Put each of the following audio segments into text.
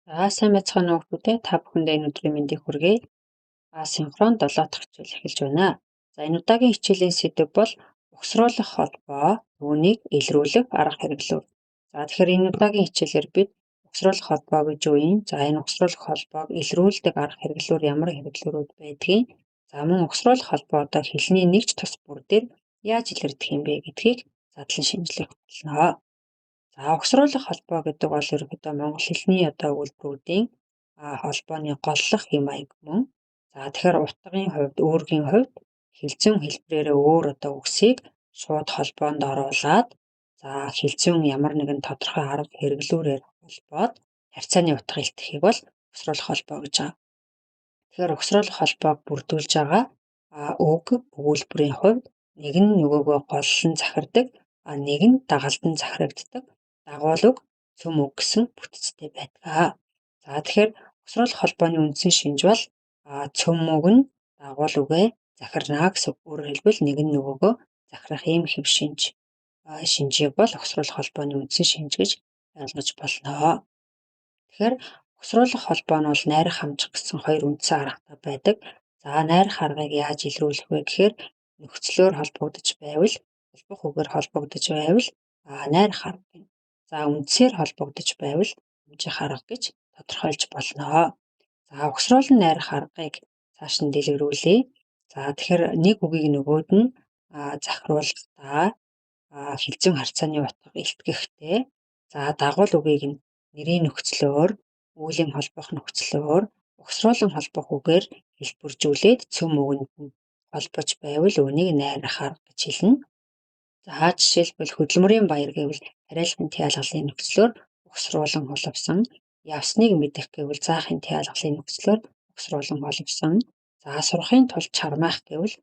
Сайн байцгаана уу хүүхдүүд ээ. Та бүхэндээ энэ өдрийн мэндийг хүргэе. Синхрон 7 дахь хичээл эхэлж байна. Энэ удаагийн хичээлийн сэдэв бол угсруулах холбоо, үүнийг илрүүлэх арга хэрэглүүр. Тэгэхээр энэ удаагийн хичээлээр бид угсруулах холбоо гэж юу юм? Энэ угсруулах холбоог илрүүлдэг арга хэрэглүүр ямар хэрэглүүрүүд байдгийг, мөн угсруулах холбоодоо хэлний нэгж тус бүр дээр яаж илэрдэх юм бэ гэдгийг задлан шинжлэх болно. Угсруулах холбоо гэдэг бол ерөнхийдөө монгол хэлний өгүүлбэрүүдийн холбооны голлох хэм маяг мөн. Тэгэхээр утгын хувьд, үүргийн хувьд хэлцүүн хэлбэрээрээ өөр үгсийг шууд холбоонд оруулаад хэлцүүн ямар нэгэн тодорхой арга хэрэглүүрээр холбоод харьцааны утга илтгэхийг бол угсруулах холбоо гэж байгаа. Тэгэхээр угсруулах холбоог бүрдүүлж байгаа үг өгүүлбэрийн хувьд нэг нь нөгөөгөө голлон захирдаг, нэг нь дагалдан захирагддаг дагуул үг, цөм үг гэсэн бүтцтэй байдаг. Тэгэхээр угсруулах холбооны үндсэн шинж бол цөм үг нь дагуул үгээ захирна гэсэн үг. Өөрөөр хэлбэл нэг нь нөгөөгөө захирах ийм хэв шинжийг бол угсруулах холбооны үндсэн шинж гэж ойлгож болно. Тэгэхээр угсруулах холбоо нь бол найрах хамжих гэсэн хоёр үндсэн аргатай байдаг. Найрах аргыг яаж илрүүлэх вэ гэхээр нөхцлөөр холбогдож байвал, холбох үгээр холбогдож байвал найрах арга гэнэ. Үндсээр холбогдож байвал хамжих арга гэж тодорхойлж болно. Угсруулан найрах аргыг цааш нь дэлгэрүүлье. Тэгэхээр нэг үгийг нөгөөд нь захируулахдаа хэлцүүн харьцааны утга илтгэхдээ дагуул үгийг нь нэрийн нөхцлөөр, үүлийн холбох нөхцлөөр угсруулан холбох үгээр хэлбэржүүлээд цөм үгэнд нь холбож байвал үүнийг найрах арга гэж хэлнэ. Жишээлбэл хөдөлмөрийн баяр гэвэл тариалахын тяалгалын нөхцлөөр угсруулан холбосон, явсныг мэдэх гэвэл заахын тяалгалын нөхцлөөр угсруулан холбосон, сурахын тулд чармаах гэвэл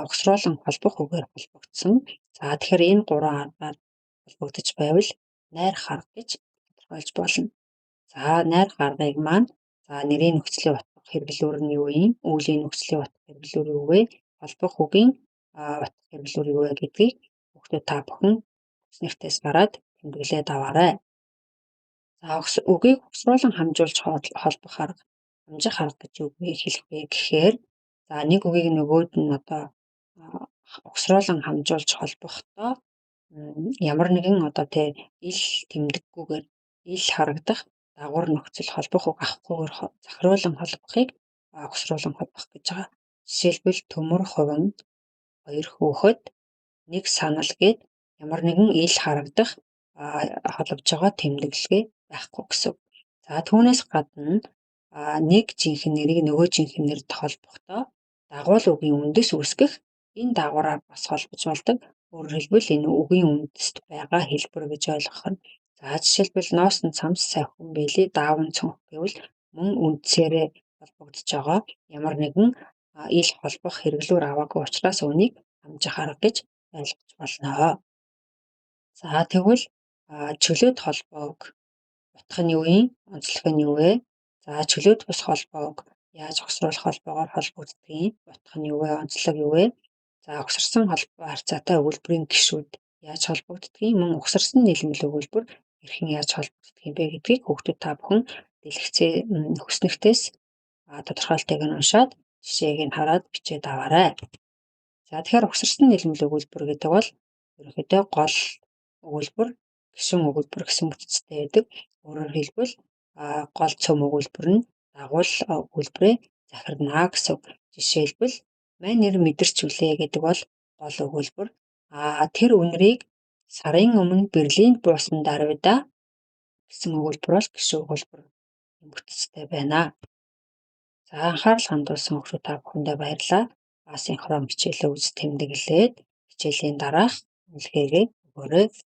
угсруулан холбох үгээр холбогдсон. Тэгэхээр энэ гурван аргаар холбогдож байвал найрах арга гэж тодорхойлж болно. Найрах аргыг маань нэрийн нөхцөлийн утга хэрэглүүр нь юу юм? Үүлийн нөхцөлийн утга хэрэглүүр юу вэ? Холбох үгийн утга хэрэглүүр юу вэ гэдгийг хүүхдүүд та бүхэн үгснэгтээс гараад тэмдэглээд аваарай. Үгийг угсруулан хамжуулж холбох арга, хамжих арга гэж юу хэлэх вэ гэхээр нэг үгийг нөгөөд нь угсруулан хамжуулж холбохдоо ямар нэгэн ил тэмдэггүйгээр ил харагдах дагавар нөхцөл холбох үг авахгүйгээр захируулан холбохыг угсруулан холбох гэж байгаа. Жишээлбэл төмөр хувин, хоёр хүүхэд, нэг санал гээд ямар нэгэн ил харагдах холбож байгаа тэмдэглэгээ байхгүй гэсэн үг. Түүнээс гадна нэг жинхэнэ нэрийг нөгөө жинхэнэ нэрд холбохдоо дагуул үгийн үндэс үүсгэх энэ дагавраар бас холбож болдог. Өөрөөр хэлбэл энэ үгийн үндэст байгаа хэлбэр гэж ойлгох нь. Жишээлбэл ноос нь цамц савхин бэлий даав нь цонх гэвэл мөн үндсээрээ холбогдож байгаа ямар нэгэн ил холбох хэрэглүүр аваагүй учраас үүнийг хамжих арга гэж ойлгож болно. Тэгвэл чөлөөт холбоог утга нь юу юм? Онцлог нь юу вэ? Чөлөөт бус холбоог яаж угсруулах холбоогоор холбогддгийг, утга нь юу вэ? Онцлог юу вэ? Угсарсан холбоо харьцаатай өгүүлбэрийн гишүүд яаж холбогддгийг, мөн угсарсан нийлэмэл өгүүлбэр хэрхэн яаж холбогддог юм бэ гэдгийг хүүхдүүд та бүхэн дэлгэцээ өгснэгтээс тодорхойлтыг нь уншаад жишээг нь хараад бичээд аваарай. Тэгэхээр угсарсан нийлэмэл өгүүлбэр гэдэг бол ерөнхийдөө гол өгүүлбэр, гишүүн өгүүлбэр гэсэн бүтцтэй байдаг. Өөрөөр хэлбэл гол цөм өгүүлбэр нь дагуул өгүүлбэрээ захирна гэсэн үг. Жишээлбэл мань нэр мэдэрч үлээ гэдэг бол гол өгүүлбэр. Тэр үнэрийг сарын өмнө Берлинд буусан даруйда гэсэн өгүүлбэр бол гишүүн өгүүлбэр бүтцтэй байна. Анхаарал хандуулсан хүүхдүүд та бүхэндээ баярлалаа. Синхрон хичээлээ үз тэмдэглээд хичээлийн дараах үнэлгээгээ өгөөрэй.